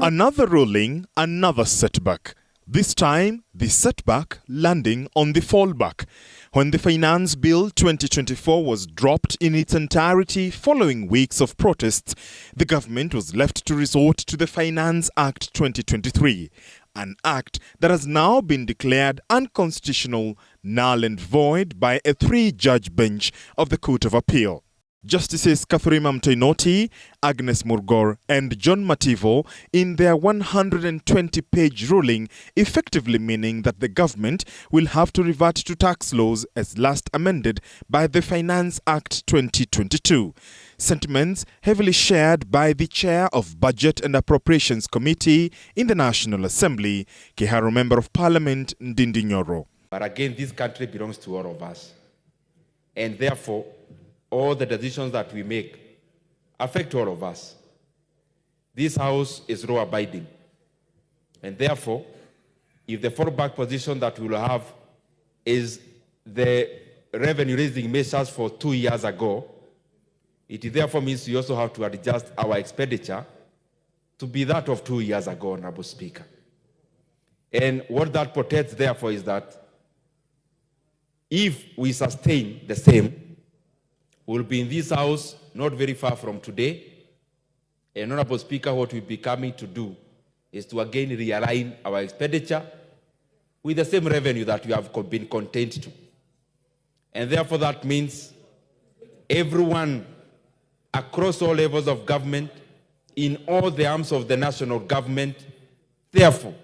Another ruling, another setback. This time, the setback landing on the fallback. When the Finance Bill 2024 was dropped in its entirety following weeks of protests, the government was left to resort to the Finance Act 2023, an act that has now been declared unconstitutional, null and void by a 3-judge bench of the Court of Appeal. Justices Kathrima Mtoinoti, Agnes Murgor and John Mativo in their 120-page ruling, effectively meaning that the government will have to revert to tax laws as last amended by the Finance Act 2022. Sentiments heavily shared by the chair of Budget and Appropriations Committee in the National Assembly, Kiharu Member of Parliament Ndindi Nyoro. But again, this country belongs to all of us, and therefore all the decisions that we make affect all of us. This House is law-abiding, and therefore, if the fallback position that we will have is the revenue-raising measures for 2 years ago, it therefore means we also have to adjust our expenditure to be that of 2 years ago, Honorable Speaker. And what that protects, therefore, is that if we sustain the same, we'll be in this House not very far from today. And Honorable Speaker, what we'll be coming to do is to again realign our expenditure with the same revenue that we have been contained to. And therefore that means everyone across all levels of government, in all the arms of the national government, therefore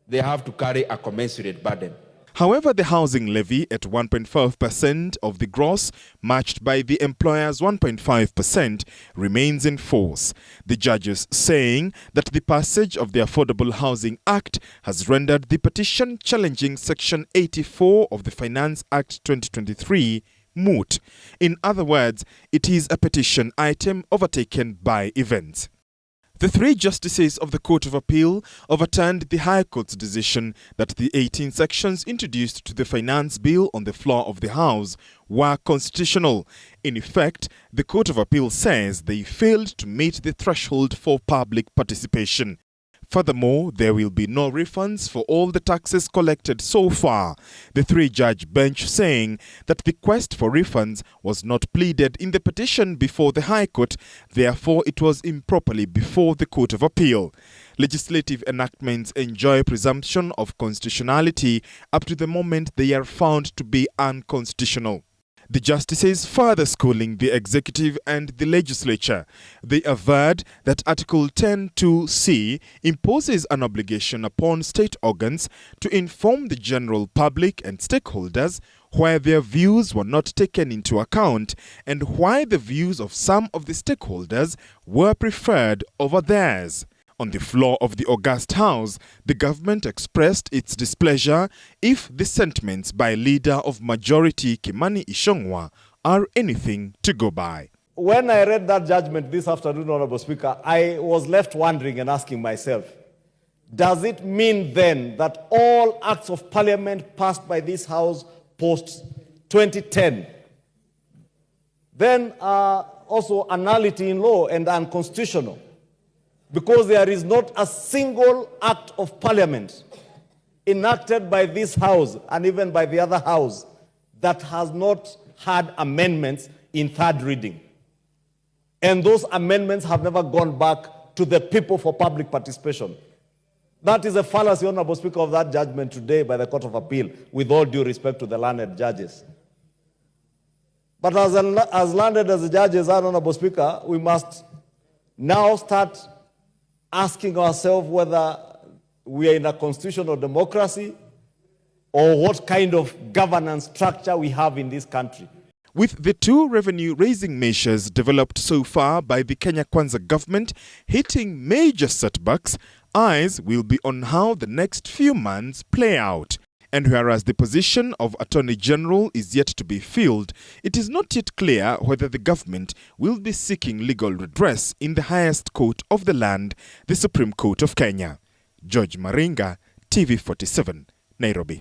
they have to carry a commensurate burden. However, the housing levy at 1.5% of the gross, matched by the employer's 1.5%, remains in force. The judges saying that the passage of the Affordable Housing Act has rendered the petition challenging Section 84 of the Finance Act 2023 moot. In other words, it is a petition item overtaken by events. The 3 justices of the Court of Appeal overturned the High Court's decision that the 18 sections introduced to the Finance Bill on the floor of the House were constitutional. In effect, the Court of Appeal says they failed to meet the threshold for public participation. Furthermore, there will be no refunds for all the taxes collected so far. The 3-judge bench saying that the quest for refunds was not pleaded in the petition before the High Court, therefore it was improperly before the Court of Appeal. Legislative enactments enjoy presumption of constitutionality up to the moment they are found to be unconstitutional. The justices further schooling the executive and the legislature. They averred that Article 10(2)(c) imposes an obligation upon state organs to inform the general public and stakeholders where their views were not taken into account and why the views of some of the stakeholders were preferred over theirs. On the floor of the august House, the government expressed its displeasure if the sentiments by Leader of Majority Kimani Ichung'wah are anything to go by. When I read that judgment this afternoon, Honorable Speaker, I was left wondering and asking myself, does it mean then that all acts of parliament passed by this House post-2010 then are also nullity in law and unconstitutional? Because there is not a single act of parliament enacted by this House and even by the other House that has not had amendments in 3rd reading. And those amendments have never gone back to the people for public participation. That is a fallacy, Honorable Speaker, of that judgment today by the Court of Appeal, with all due respect to the learned judges. But as learned as the judges are, Honorable Speaker, we must now start asking ourselves whether we are in a constitutional democracy or what kind of governance structure we have in this country. With the 2 revenue-raising measures developed so far by the Kenya Kwanza government hitting major setbacks, eyes will be on how the next few months play out. And whereas the position of Attorney General is yet to be filled, it is not yet clear whether the government will be seeking legal redress in the highest court of the land, the Supreme Court of Kenya. George Maringa, TV47, Nairobi.